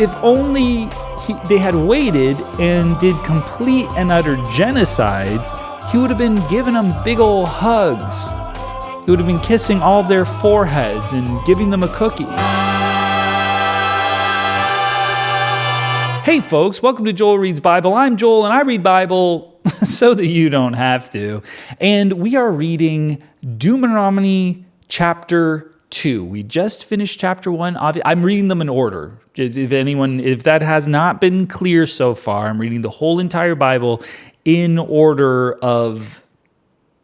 if only they had waited and did complete and utter genocides, he would have been giving them big old hugs. He would have been kissing all their foreheads and giving them a cookie. Hey folks, welcome to Joel Reads Bible. I'm Joel and I read Bible so that you don't have to. And we are reading Deuteronomy chapter 2. We just finished chapter 1. I'm reading them in order. If that has not been clear so far, I'm reading the whole entire Bible in order of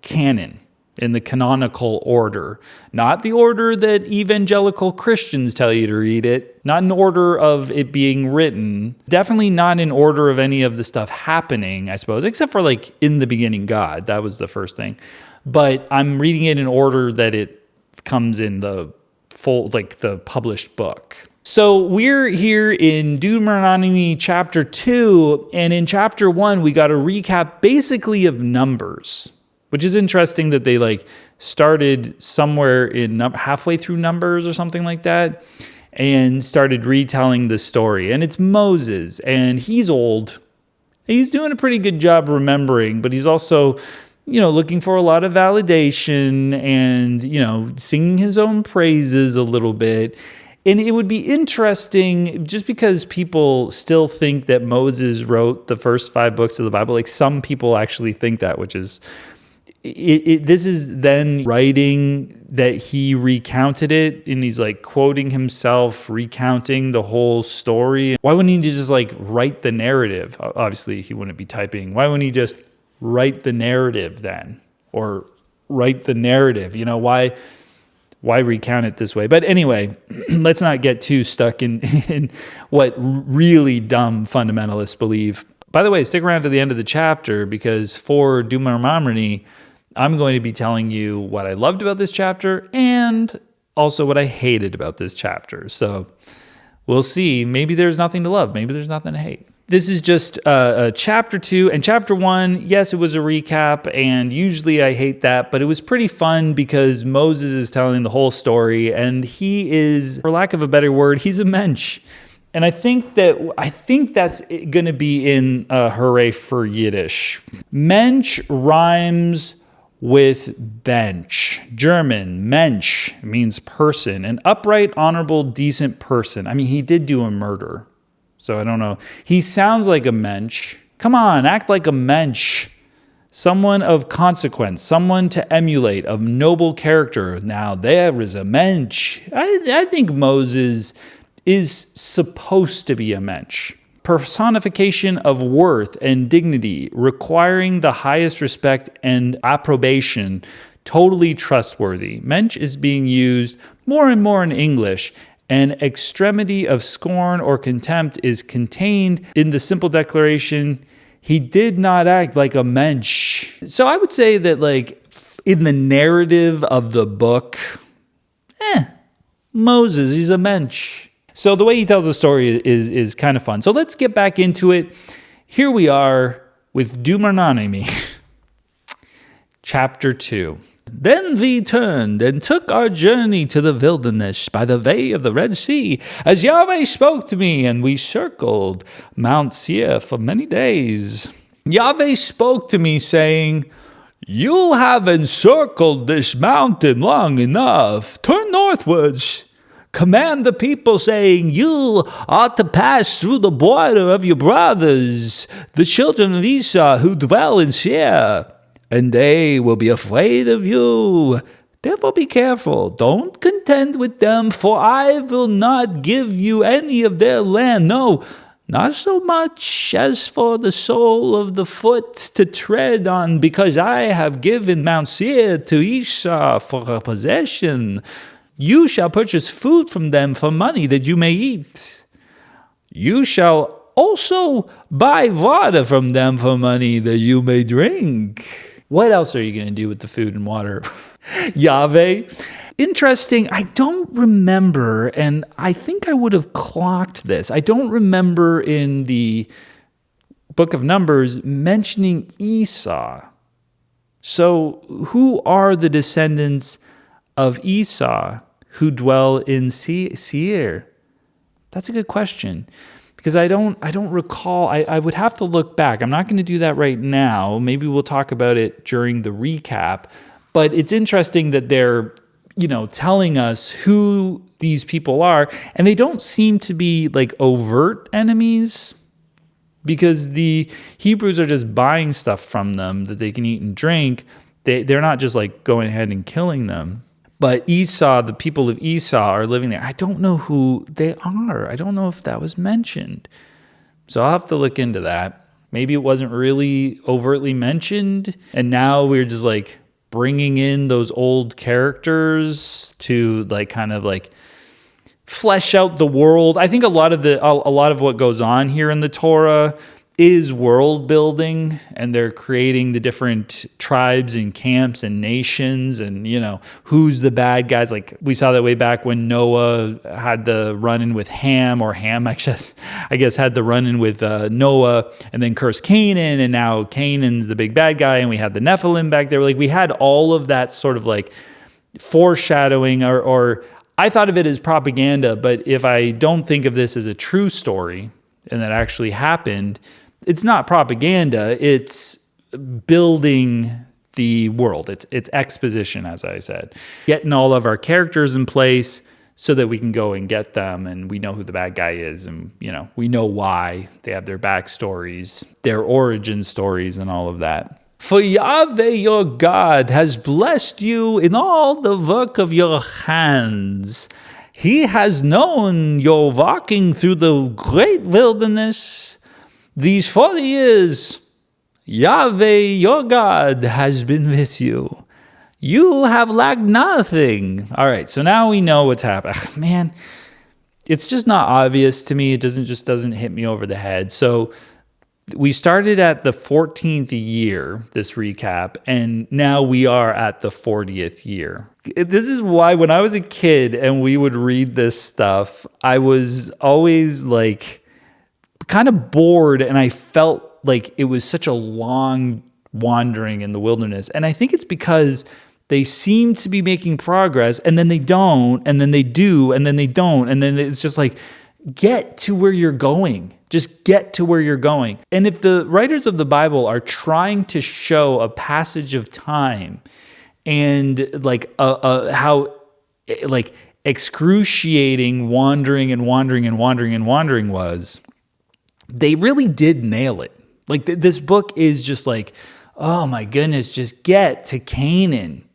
canon. In the canonical order. Not the order that evangelical Christians tell you to read it. Not in order of it being written. Definitely not in order of any of the stuff happening, I suppose. Except for like, in the beginning, God. That was the first thing. But I'm reading it in order that it comes in the full, like the published book. So we're here in Deuteronomy chapter 2. And in chapter 1, we got a recap basically of Numbers. Which is interesting that they started somewhere in halfway through Numbers or something like that and started retelling the story. And it's Moses, and he's old. He's doing a pretty good job remembering, but he's also, looking for a lot of validation and, singing his own praises a little bit. And it would be interesting, just because people still think that Moses wrote the first 5 books of the Bible. Like some people actually think that, which is... This is then writing that he recounted it, and he's quoting himself, recounting the whole story. Why wouldn't he just write the narrative? Obviously, he wouldn't be typing. Why wouldn't he just write the narrative then? Or write the narrative? Why recount it this way? But anyway, let's not get too stuck in what really dumb fundamentalists believe. By the way, stick around to the end of the chapter, because for Deuteronomy, I'm going to be telling you what I loved about this chapter and also what I hated about this chapter. So we'll see. Maybe there's nothing to love. Maybe there's nothing to hate. This is just chapter 2. And chapter 1, yes, it was a recap. And usually I hate that. But it was pretty fun because Moses is telling the whole story. And he is, for lack of a better word, he's a mensch. And I think that's going to be in Hooray for Yiddish. Mensch rhymes with bench. German, Mensch, means person. An upright, honorable, decent person. I mean, he did do a murder. So I don't know. He sounds like a mensch. Come on, act like a mensch. Someone of consequence. Someone to emulate, of noble character. Now, there is a mensch. I think Moses is supposed to be a mensch. Personification of worth and dignity, requiring the highest respect and approbation, totally trustworthy. Mensch is being used more and more in English. An extremity of scorn or contempt is contained in the simple declaration, he did not act like a mensch. So I would say that in the narrative of the book, Moses, he's a mensch. So the way he tells the story is kind of fun. So let's get back into it. Here we are with Deuteronomy, chapter 2. Then we turned and took our journey to the wilderness by the way of the Red Sea, as Yahweh spoke to me, and we circled Mount Seir for many days. Yahweh spoke to me, saying, "You have encircled this mountain long enough. Turn northwards. Command the people, saying, you ought to pass through the border of your brothers, the children of Esau, who dwell in Seir, and they will be afraid of you. Therefore be careful. Don't contend with them, for I will not give you any of their land. No, not so much as for the sole of the foot to tread on, because I have given Mount Seir to Esau for a possession. You shall purchase food from them for money that you may eat. You shall also buy water from them for money that you may drink." What else are you going to do with the food and water? Yahweh. Interesting. I don't remember, and I think I would have clocked this. I don't remember in the book of Numbers mentioning Esau. So who are the descendants of Esau who dwell in Seir? That's a good question. Because I don't recall. I would have to look back. I'm not going to do that right now. Maybe we'll talk about it during the recap. But it's interesting that they're, telling us who these people are, and they don't seem to be like overt enemies, because the Hebrews are just buying stuff from them that they can eat and drink. They're not just like going ahead and killing them. But Esau, the people of Esau are living there. I don't know who they are. I don't know if that was mentioned. So I'll have to look into that. Maybe it wasn't really overtly mentioned, and now we're just like bringing in those old characters to like kind of like flesh out the world. I think a lot of what goes on here in the Torah is world building, and they're creating the different tribes and camps and nations, and who's the bad guys. Like we saw that way back when Noah had the run-in with Ham, or Ham I guess had the run-in with Noah, and then cursed Canaan, and now Canaan's the big bad guy, and we had the Nephilim back there. Like we had all of that sort of like foreshadowing, or I thought of it as propaganda, but if I don't think of this as a true story and that actually happened, it's not propaganda, it's building the world. It's exposition, as I said. Getting all of our characters in place so that we can go and get them, and we know who the bad guy is, and we know why. They have their backstories, their origin stories, and all of that. For Yahweh your God has blessed you in all the work of your hands. He has known your walking through the great wilderness. These 40 years, Yahweh your God has been with you. You have lacked nothing. All right, so now we know what's happened. Man, it's just not obvious to me. It doesn't hit me over the head. So we started at the 14th year, this recap, and now we are at the 40th year. This is why when I was a kid and we would read this stuff, I was always like kind of bored, and I felt like it was such a long wandering in the wilderness. And I think it's because they seem to be making progress, and then they don't, and then they do, and then they don't, and then it's just like, get to where you're going. Just get to where you're going. And if the writers of the Bible are trying to show a passage of time and like how like excruciating wandering was, they really did nail it. Like this book is just like, oh my goodness, just get to Canaan.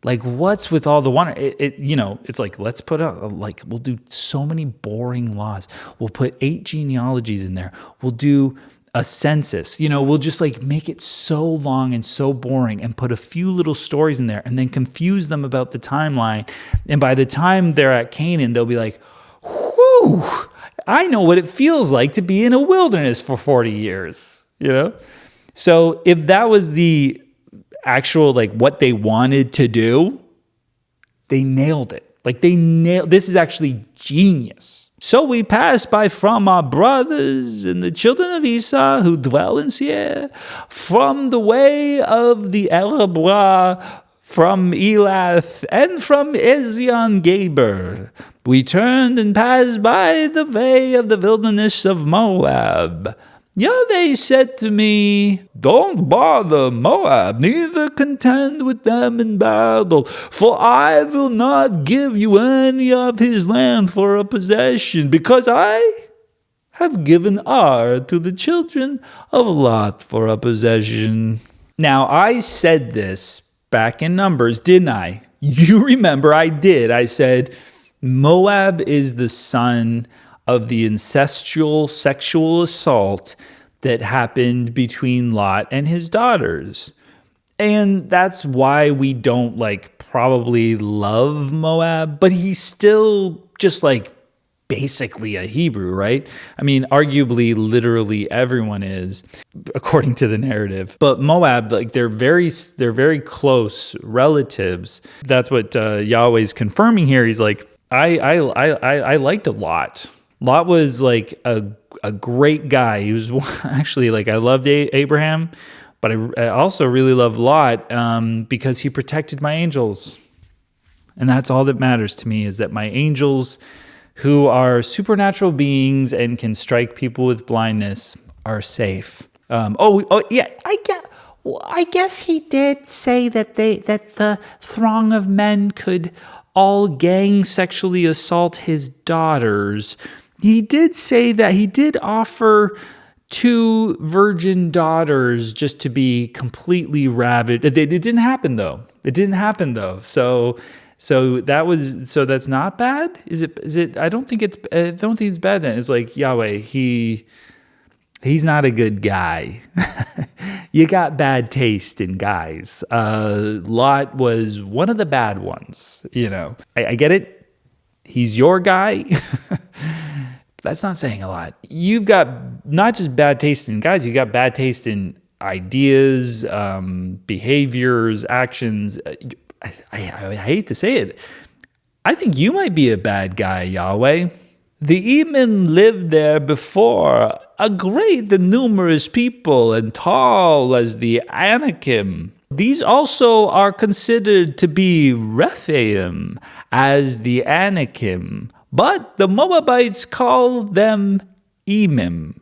Like, what's with all the wander? It's like, let's put we'll do so many boring laws. We'll put 8 genealogies in there. We'll do a census. We'll just like make it so long and so boring, and put a few little stories in there, and then confuse them about the timeline. And by the time they're at Canaan, they'll be like, whew, I know what it feels like to be in a wilderness for 40 years, So if that was the actual, like what they wanted to do, they nailed it. This is actually genius. So we passed by from our brothers and the children of Esau who dwell in Seir, from the way of the Arabah, from Elath, and from Ezion Geber. We turned and passed by the way of the wilderness of Moab. Yahweh said to me, don't bother Moab, neither contend with them in battle, for I will not give you any of his land for a possession, because I have given Ar to the children of Lot for a possession. Now, I said this back in Numbers, didn't I? You remember I did. I said, Moab is the son of the incestual sexual assault that happened between Lot and his daughters. And that's why we don't probably love Moab, but he's still just basically a Hebrew, right? I mean, arguably, literally everyone is, according to the narrative. But Moab, they're very close relatives. That's what Yahweh's confirming here. He's like, I liked a Lot. Lot was a great guy. He was actually I loved Abraham, but I also really love Lot because he protected my angels. And that's all that matters to me, is that my angels who are supernatural beings and can strike people with blindness are safe. Yeah, I guess he did say that the throng of men could all gang sexually assault his daughters. He did say that he did offer 2 virgin daughters just to be completely ravaged. It didn't happen though. So that's not bad. Is it? I don't think it's bad then. It's like Yahweh. He's not a good guy. You got bad taste in guys. Lot was one of the bad ones. I get it. He's your guy. That's not saying a lot. You've got not just bad taste in guys, you got bad taste in ideas, behaviors, actions. I hate to say it. I think you might be a bad guy, Yahweh. The Emin lived there before, a great and numerous people, and tall as the Anakim. These also are considered to be Rephaim, as the Anakim. But the Moabites call them Emim.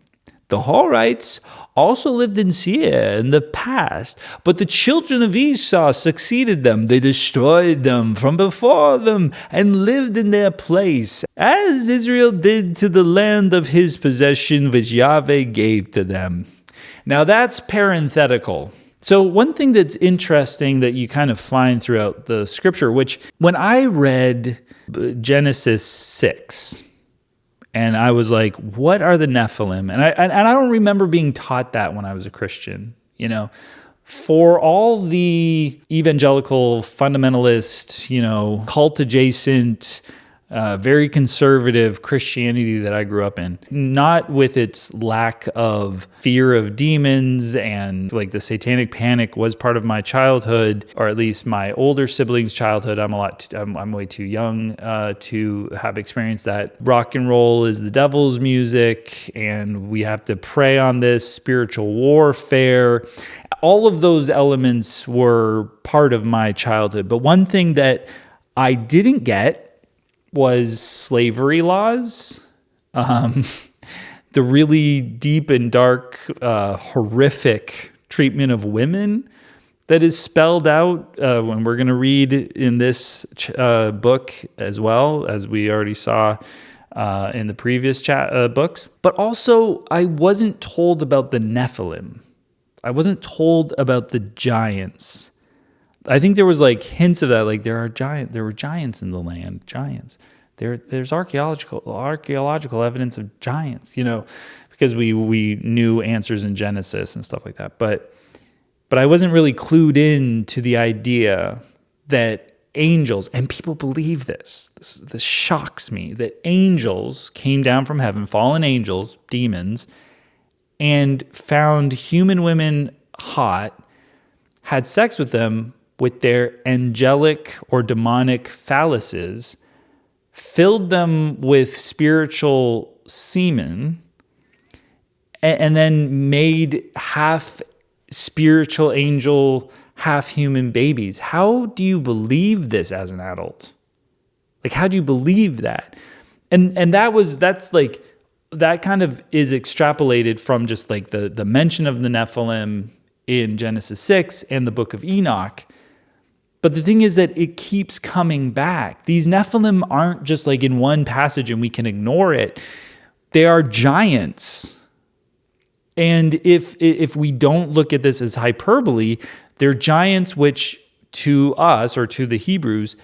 The Horites also lived in Seir in the past, but the children of Esau succeeded them. They destroyed them from before them and lived in their place, as Israel did to the land of his possession, which Yahweh gave to them. Now that's parenthetical. So one thing that's interesting that you kind of find throughout the scripture, which when I read Genesis 6, and I was like, what are the Nephilim? And I don't remember being taught that when I was a Christian. For all the evangelical, fundamentalist, cult adjacent, very conservative Christianity that I grew up in, not with its lack of fear of demons and like the satanic panic was part of my childhood, or at least my older siblings' childhood. I'm way too young to have experienced that. Rock and roll is the devil's music, and we have to pray on this spiritual warfare. All of those elements were part of my childhood. But one thing that I didn't get was slavery laws, the really deep and dark, horrific treatment of women that is spelled out when we're going to read in this book, as well as we already saw in the previous books. But also, I wasn't told about the Nephilim. I wasn't told about the giants. I think there was like hints of that, like there were giants in the land, giants. There's archaeological evidence of giants, because we knew answers in Genesis and stuff like that. But I wasn't really clued in to the idea that angels, and people believe this shocks me, that angels came down from heaven, fallen angels, demons, and found human women hot, had sex with them with their angelic or demonic phalluses, filled them with spiritual semen, and then made half spiritual angel, half human babies. How do you believe this as an adult? Like, how do you believe that? And that kind of is extrapolated from just like the mention of the Nephilim in Genesis 6 and the book of Enoch. But the thing is that it keeps coming back. These Nephilim aren't just like in one passage and we can ignore it. They are giants. And if we don't look at this as hyperbole, they're giants which to us, or to the Hebrews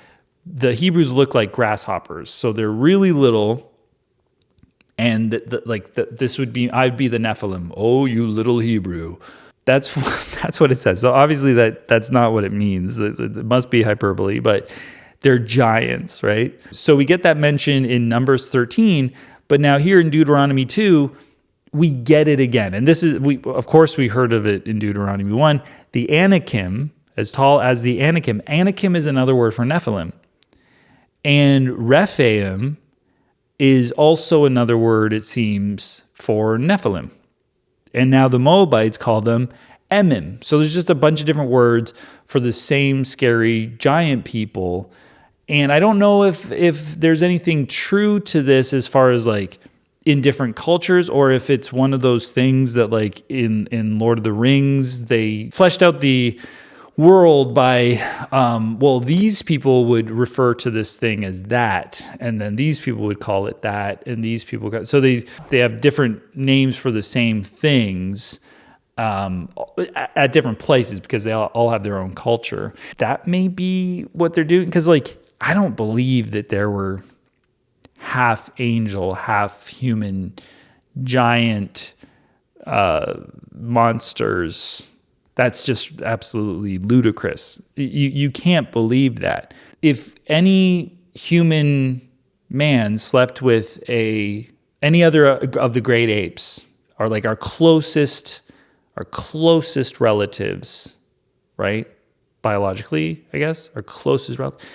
look like grasshoppers. So they're really little. And this would be, I'd be the Nephilim. Oh, you little Hebrew. That's what it says. So obviously that's not what it means. It must be hyperbole, but they're giants, right? So we get that mention in Numbers 13, but now here in Deuteronomy 2, we get it again. And this is, of course we heard of it in Deuteronomy 1. The Anakim, as tall as the Anakim. Anakim is another word for Nephilim. And Rephaim is also another word, it seems, for Nephilim. And now the Moabites call them Emim. So there's just a bunch of different words for the same scary giant people. And I don't know if there's anything true to this as far as like in different cultures, or if it's one of those things that like in Lord of the Rings, they fleshed out the world by, these people would refer to this thing as that, and then these people would call it that, and these people, so they have different names for the same things at different places because they all have their own culture. That may be what they're doing, because like, I don't believe that there were half angel, half human, giant monsters. That's just absolutely ludicrous. You can't believe that. If any human man slept with any other of the great apes, are like our closest relatives, right? Biologically, I guess, our closest relatives,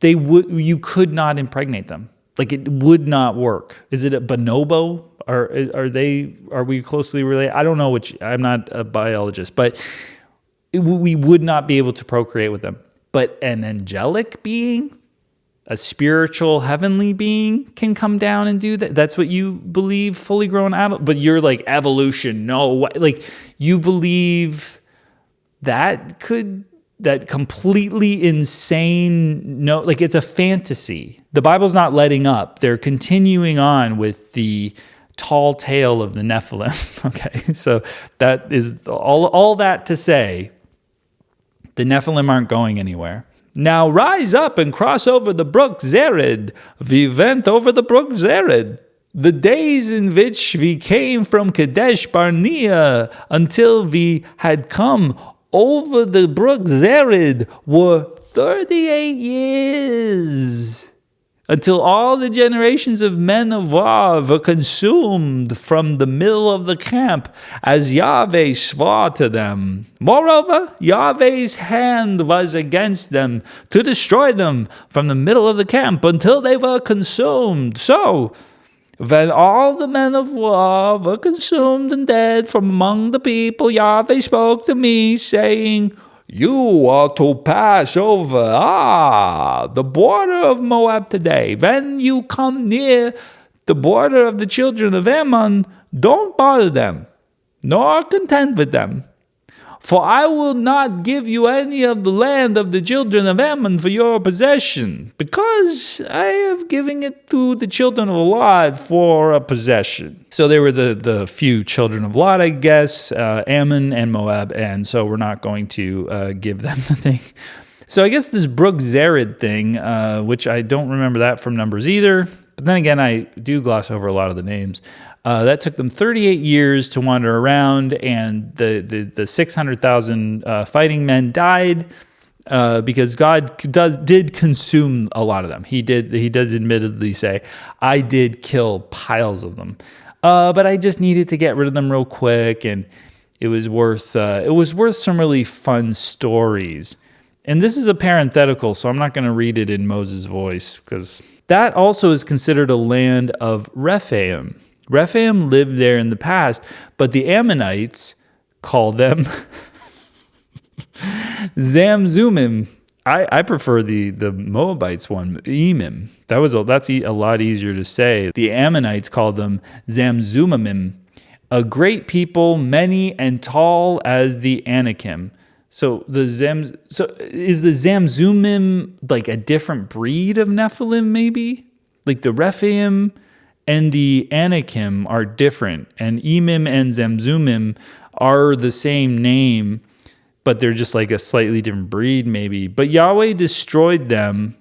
you could not impregnate them. Like, it would not work. Is it a bonobo? Are we closely related? I don't know I'm not a biologist, but we would not be able to procreate with them. But an angelic being, a spiritual heavenly being can come down and do that. That's what you believe, fully grown adult. But you're like, evolution, no, like you believe that completely insane, no, like it's a fantasy. The Bible's not letting up. They're continuing on with the tall tale of the Nephilim. Okay, so that is all that to say, the Nephilim aren't going anywhere. Now rise up and cross over the brook Zered. We went over the brook Zered. The days in which we came from Kadesh Barnea until we had come over the brook Zered were 38 years, until all the generations of men of War were consumed from the middle of the camp, as Yahweh swore to them. Moreover, Yahweh's hand was against them to destroy them from the middle of the camp until they were consumed. So, when all the men of war were consumed and dead from among the people, Yahweh spoke to me, saying, you are to pass over the border of Moab today. When you come near the border of the children of Ammon, don't bother them, nor contend with them. For I will not give you any of the land of the children of Ammon for your possession, because I have given it to the children of Lot for a possession. So they were the few children of Lot, I guess, Ammon and Moab, and so we're not going to give them the thing. So I guess this brook Zered thing, which I don't remember that from Numbers either, but then again, I do gloss over a lot of the names. That took them 38 years to wander around, and the 600,000 fighting men died because God did consume a lot of them. He does admittedly say, I did kill piles of them, but I just needed to get rid of them real quick, and it was worth some really fun stories. And this is a parenthetical, so I'm not going to read it in Moses' voice, because that also is considered a land of Rephaim. Rephaim lived there in the past, but the Ammonites called them Zamzumim. I prefer the Moabites one, Emim. That's a lot easier to say. The Ammonites called them Zamzumimim, a great people, many and tall as the Anakim. So is the Zamzumim like a different breed of Nephilim, maybe? Like the Rephaim and the Anakim are different, and Emim and Zamzumim are the same name, but they're just like a slightly different breed, maybe. But Yahweh destroyed them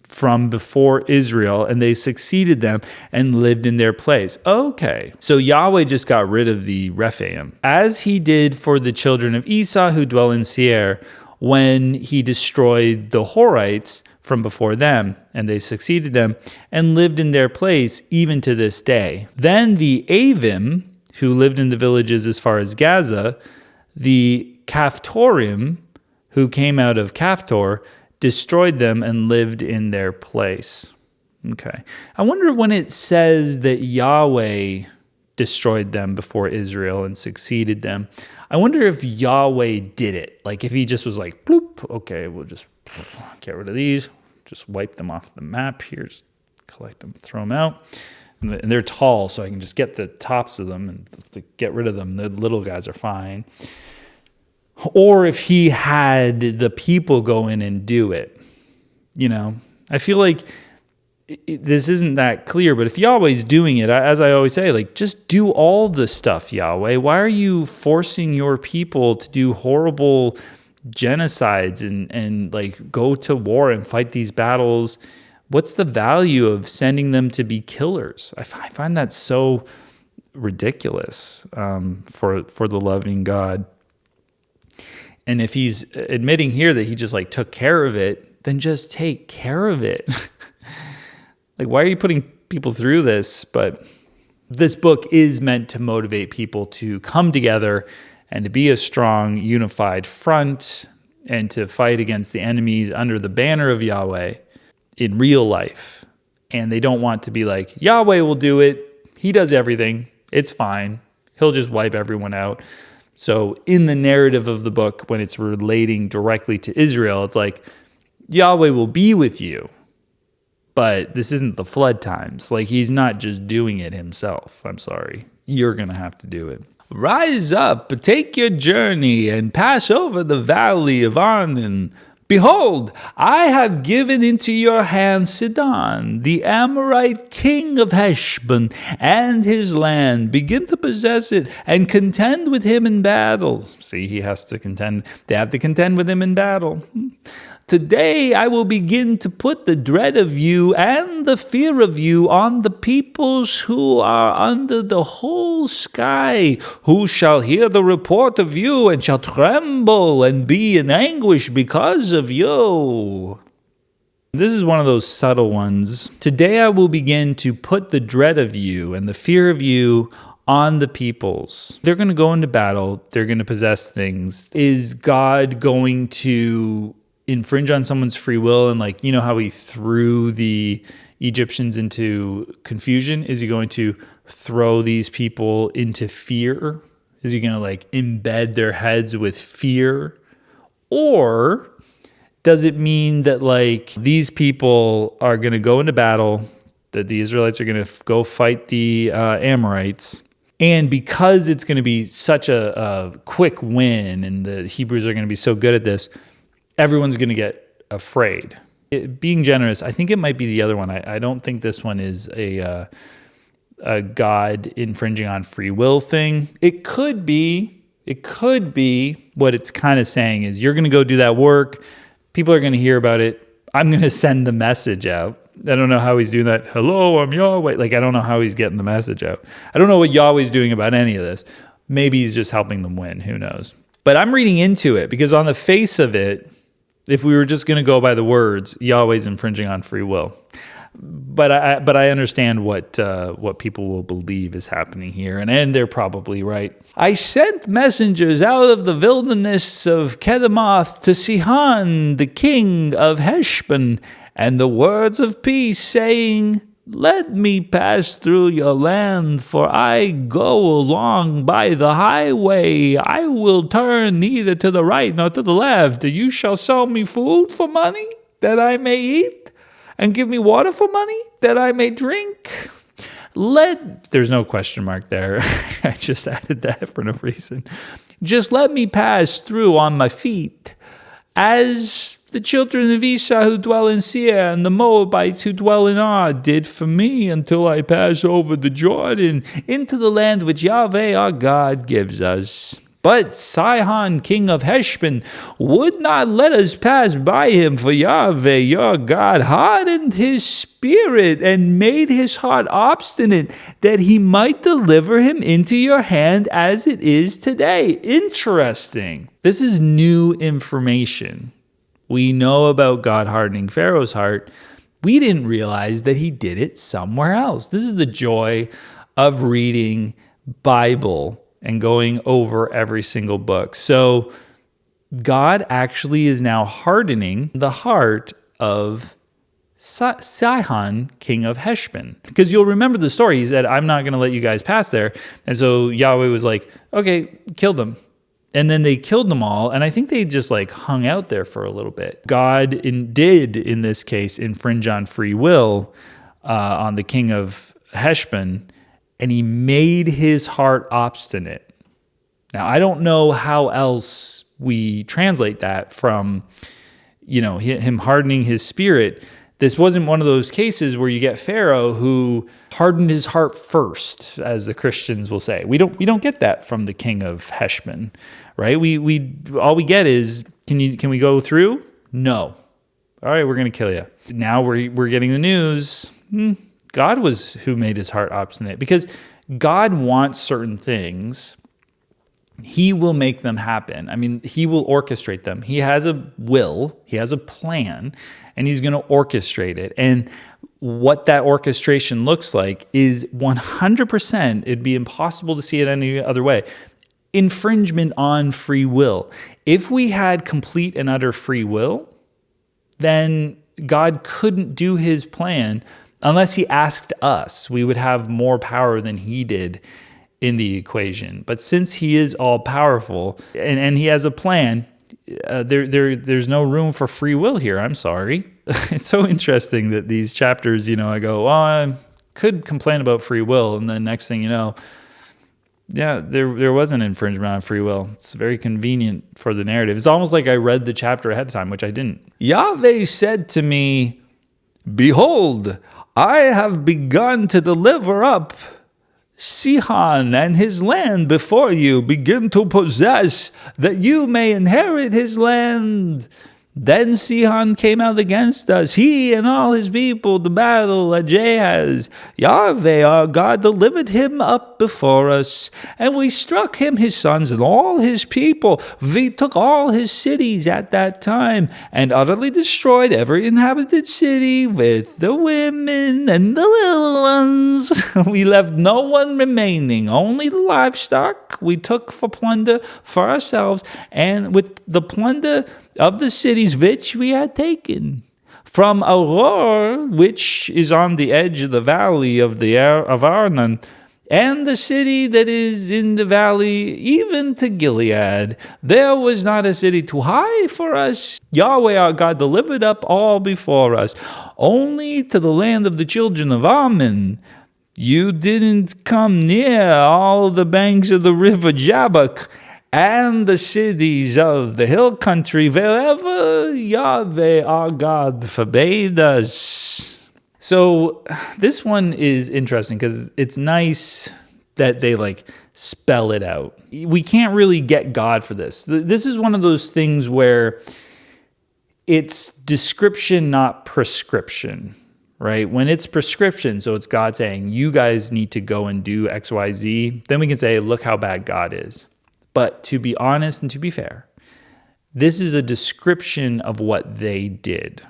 from before Israel, and they succeeded them and lived in their place. Okay, so Yahweh just got rid of the Rephaim, as he did for the children of Esau who dwell in Seir, when he destroyed the Horites from before them, and they succeeded them and lived in their place even to this day. Then the Avim, who lived in the villages as far as Gaza, the Caphtorim, who came out of Caphtor, destroyed them and lived in their place. Okay. I wonder when it says that Yahweh destroyed them before Israel and succeeded them, I wonder if Yahweh did it. Like if he just was like, bloop, okay, we'll just get rid of these, just wipe them off the map here, just collect them, throw them out. And they're tall, so I can just get the tops of them and get rid of them. The little guys are fine. Or if he had the people go in and do it, I feel like this isn't that clear, but if Yahweh's doing it, as I always say, like, just do all the stuff, Yahweh. Why are you forcing your people to do horrible genocides and like go to war and fight these battles? What's the value of sending them to be killers? I find that so ridiculous for the loving God. And if he's admitting here that he just like took care of it, then just take care of it. Like, why are you putting people through this? But this book is meant to motivate people to come together and to be a strong, unified front and to fight against the enemies under the banner of Yahweh in real life. And they don't want to be like, Yahweh will do it. He does everything. It's fine. He'll just wipe everyone out. So in the narrative of the book, when it's relating directly to Israel, it's like, Yahweh will be with you. But this isn't the flood times. Like, he's not just doing it himself. I'm sorry. You're going to have to do it. Rise up, take your journey, and pass over the valley of Arnon. Behold, I have given into your hand Sidon, the Amorite king of Heshbon, and his land. Begin to possess it, and contend with him in battle. See, he has to contend. They have to contend with him in battle. Today I will begin to put the dread of you and the fear of you on the peoples who are under the whole sky, who shall hear the report of you and shall tremble and be in anguish because of you. This is one of those subtle ones. Today I will begin to put the dread of you and the fear of you on the peoples. They're going to go into battle. They're going to possess things. Is God going to infringe on someone's free will? And like, how he threw the Egyptians into confusion? Is he going to throw these people into fear? Is he going to like embed their heads with fear? Or does it mean that like these people are going to go into battle, that the Israelites are going to go fight the Amorites, and because it's going to be such a quick win and the Hebrews are going to be so good at this, everyone's going to get afraid. Being generous, I think it might be the other one. I don't think this one is a God infringing on free will thing. It could be what it's kind of saying is you're going to go do that work. People are going to hear about it. I'm going to send the message out. I don't know how he's doing that. Hello, I'm Yahweh. Like, I don't know how he's getting the message out. I don't know what Yahweh's doing about any of this. Maybe he's just helping them win. Who knows? But I'm reading into it because on the face of it, if we were just going to go by the words, Yahweh's infringing on free will. But I understand what people will believe is happening here, and they're probably right. I sent messengers out of the wilderness of Kedemoth to Sihon, the king of Heshbon, and the words of peace, saying, Let me pass through your land, for I go along by the highway. I will turn neither to the right nor to the left. You shall sell me food for money, that I may eat, and give me water for money, that I may drink. There's no question mark there. I just added that for no reason. Just let me pass through on my feet, as the children of Esau who dwell in Seir and the Moabites who dwell in Ar did for me, until I pass over the Jordan into the land which Yahweh our God gives us. But Sihon, king of Heshbon, would not let us pass by him, for Yahweh your God hardened his spirit and made his heart obstinate, that he might deliver him into your hand as it is today. Interesting. This is new information. We know about God hardening Pharaoh's heart. We didn't realize that he did it somewhere else. This is the joy of reading Bible and going over every single book. So God actually is now hardening the heart of Sihon, king of Heshbon. Because you'll remember the story. He said, I'm not going to let you guys pass there. And so Yahweh was like, okay, kill them. And then they killed them all, and I think they just like hung out there for a little bit. God did, in this case, infringe on free will on the king of Heshbon, and he made his heart obstinate. Now, I don't know how else we translate that from, him hardening his spirit. This wasn't one of those cases where you get Pharaoh who hardened his heart first, as the Christians will say. We don't get that from the king of Heshbon, right? We all we get is, can we go through? No. All right, we're going to kill you. Now we're getting the news. God was who made his heart obstinate, because God wants certain things. He will make them happen. I mean, he will orchestrate them. He has a will, he has a plan, and he's going to orchestrate it. And what that orchestration looks like is 100%, it'd be impossible to see it any other way, infringement on free will. If we had complete and utter free will, then God couldn't do his plan unless he asked us. We would have more power than he did in the equation. But since he is all powerful and he has a plan, there's no room for free will here. I'm sorry. It's so interesting that these chapters, I go, well, I could complain about free will, and then next thing you know, yeah, there was an infringement on free will. It's very convenient for the narrative. It's almost like I read the chapter ahead of time, which I didn't. Yahweh said to me, "Behold, I have begun to deliver up Sihon and his land before you. Begin to possess, that you may inherit his land." Then Sihon came out against us, he and all his people, to battle at Jahaz. Yahweh our God delivered him up before us, and we struck him, his sons, and all his people. We took all his cities at that time, and utterly destroyed every inhabited city with the women and the little ones. We left no one remaining, only the livestock we took for plunder for ourselves, and with the plunder of the cities which we had taken. From Auror, which is on the edge of the valley of Arnon, and the city that is in the valley, even to Gilead, there was not a city too high for us. Yahweh our God delivered up all before us, only to the land of the children of Ammon. You didn't come near all the banks of the river Jabbok, and the cities of the hill country, wherever Yahweh our God forbade us. So this one is interesting because it's nice that they spell it out. We can't really get God for this. This is one of those things where it's description, not prescription, right? When it's prescription, so it's God saying, you guys need to go and do X, Y, Z, then we can say, look how bad God is. But to be honest and to be fair, this is a description of what they did,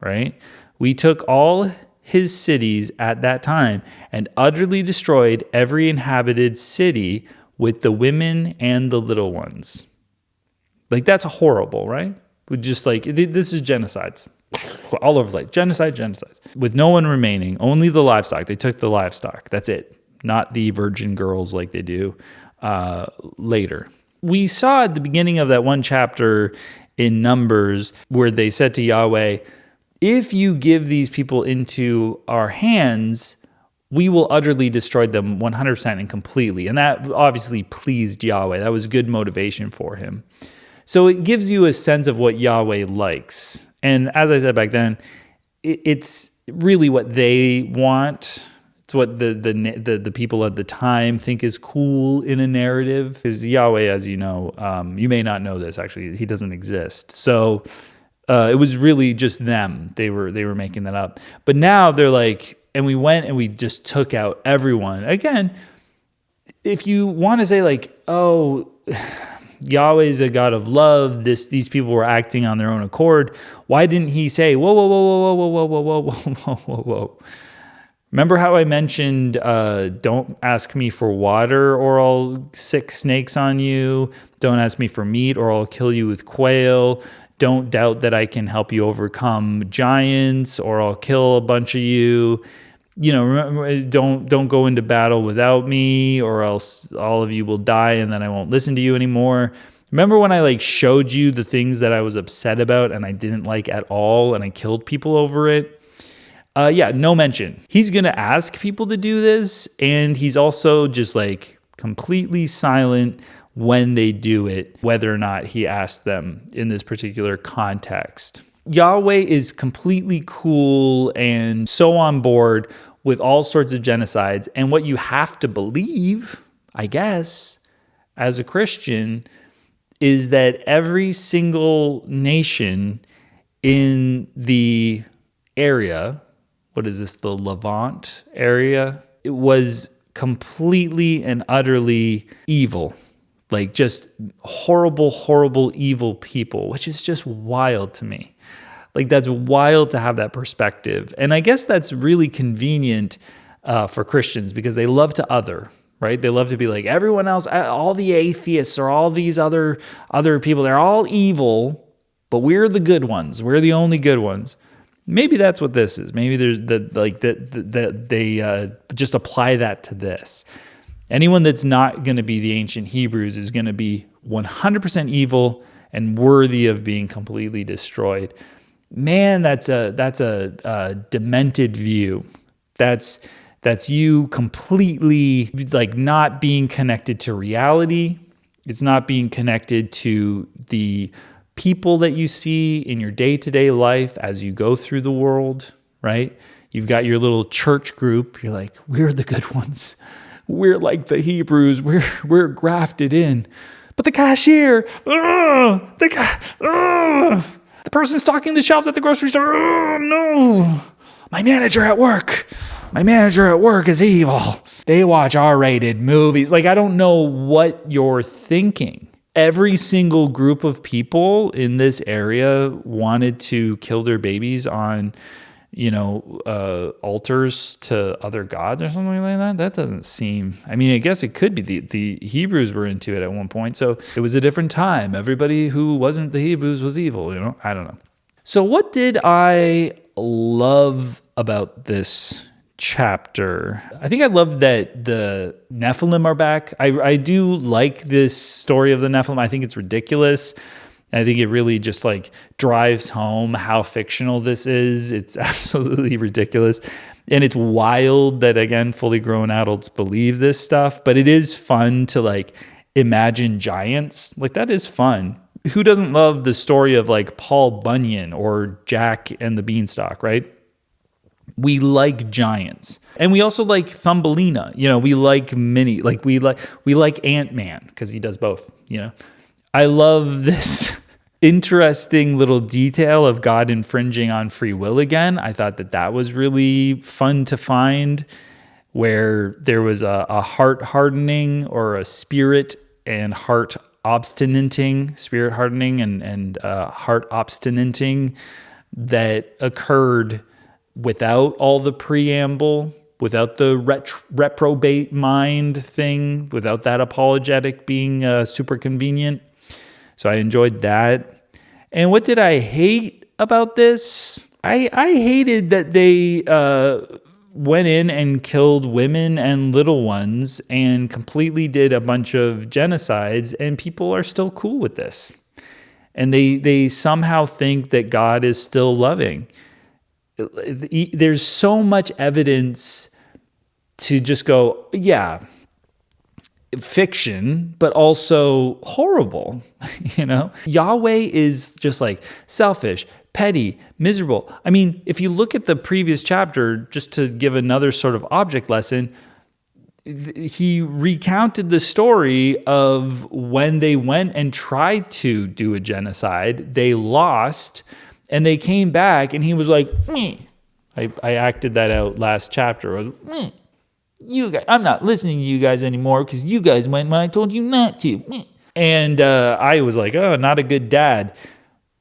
right? We took all his cities at that time and utterly destroyed every inhabited city with the women and the little ones. That's horrible, right? We just this is genocides. All over genocides. With no one remaining, only the livestock. They took the livestock. That's it. Not the virgin girls like they do later. We saw at the beginning of that one chapter in Numbers where they said to Yahweh, if you give these people into our hands, we will utterly destroy them 100% and completely. And that obviously pleased Yahweh. That was good motivation for him. So it gives you a sense of what Yahweh likes. And as I said back then, it's really what they want. It's what the people at the time think is cool in a narrative. Because Yahweh, as you know, you may not know this, actually, he doesn't exist. So it was really just them. They were making that up. But now they're and we went and we just took out everyone. Again, if you want to say oh, Yahweh's a God of love, these people were acting on their own accord, why didn't he say, whoa, whoa, whoa, whoa, whoa, whoa, whoa, whoa, whoa, whoa, whoa? Remember how I mentioned, don't ask me for water or I'll sick snakes on you. Don't ask me for meat or I'll kill you with quail. Don't doubt that I can help you overcome giants or I'll kill a bunch of you. Remember, don't go into battle without me or else all of you will die and then I won't listen to you anymore. Remember when I like showed you the things that I was upset about and I didn't like at all and I killed people over it? Yeah, no mention. He's going to ask people to do this, and he's also just like completely silent when they do it, whether or not he asked them in this particular context. Yahweh is completely cool and so on board with all sorts of genocides. And what you have to believe, I guess, as a Christian, is that every single nation in the area, what is this, the Levant area, it was completely and utterly evil. Like just horrible, horrible, evil people, which is just wild to me. Like that's wild to have that perspective. And I guess that's really convenient for Christians because they love to other, right? They love to be like everyone else, all the atheists or all these other people, they're all evil, but we're the good ones. We're the only good ones. Maybe that's what this is. Maybe there's they just apply that to this. Anyone that's not going to be the ancient Hebrews is going to be 100% evil and worthy of being completely destroyed. Man, that's a demented view. That's you completely like not being connected to reality. It's not being connected to the people that you see in your day-to-day life as you go through the world, right? You've got your little church group. You're like, we're the good ones. We're like the Hebrews. We're grafted in. But the cashier, the person stocking the shelves at the grocery store, no. My manager at work is evil. They watch R-rated movies. Like, I don't know what you're thinking. Every single group of people in this area wanted to kill their babies on, altars to other gods or something like that. That doesn't seem, I mean, I guess it could be the Hebrews were into it at one point. So it was a different time. Everybody who wasn't the Hebrews was evil, I don't know. So what did I love about this chapter? I think I love that the Nephilim are back. I do like this story of the Nephilim. I think it's ridiculous. I think it really just like drives home how fictional this is. It's absolutely ridiculous. And it's wild that, again, fully grown adults believe this stuff, but it is fun to like imagine giants. Like that is fun. Who doesn't love the story of like Paul Bunyan or Jack and the Beanstalk, right? We like giants. And we also like Thumbelina. We like Minnie. Like we like Ant-Man because he does both, I love this interesting little detail of God infringing on free will again. I thought that was really fun to find, where there was a heart hardening or a spirit and heart obstinating, spirit hardening and heart obstinating that occurred without all the preamble, without the reprobate mind thing, without that apologetic being super convenient. So I enjoyed that. And what did I hate about this? I hated that they went in and killed women and little ones and completely did a bunch of genocides, and people are still cool with this. And they somehow think that God is still loving. There's so much evidence to just go, yeah, fiction, but also horrible. Yahweh is just like selfish, petty, miserable. I mean, if you look at the previous chapter, just to give another sort of object lesson, he recounted the story of when they went and tried to do a genocide. They lost, and they came back, and he was like, meh. I acted that out last chapter. I was, meh. You guys, I'm not listening to you guys anymore because you guys went when I told you not to. And I was like, oh, not a good dad.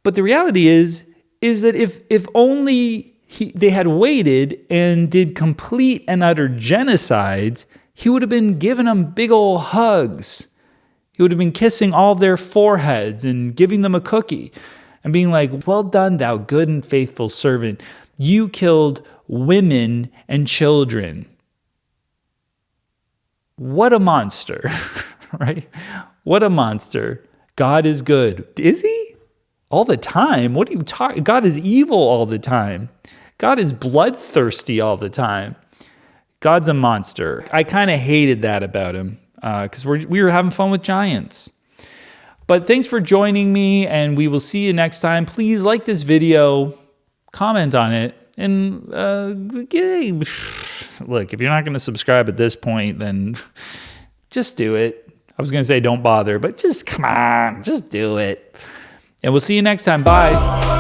But the reality is that if only they had waited and did complete and utter genocides, he would have been giving them big old hugs. He would have been kissing all their foreheads and giving them a cookie and being like, well done, thou good and faithful servant. You killed women and children. What a monster, right? What a monster. God is good. Is he? All the time? What are you talking? God is evil all the time. God is bloodthirsty all the time. God's a monster. I kind of hated that about him because we were having fun with giants. But thanks for joining me, and we will see you next time. Please like this video, comment on it, and look, if you're not going to subscribe at this point, then just do it. I was going to say don't bother, but just come on, just do it. And we'll see you next time. Bye.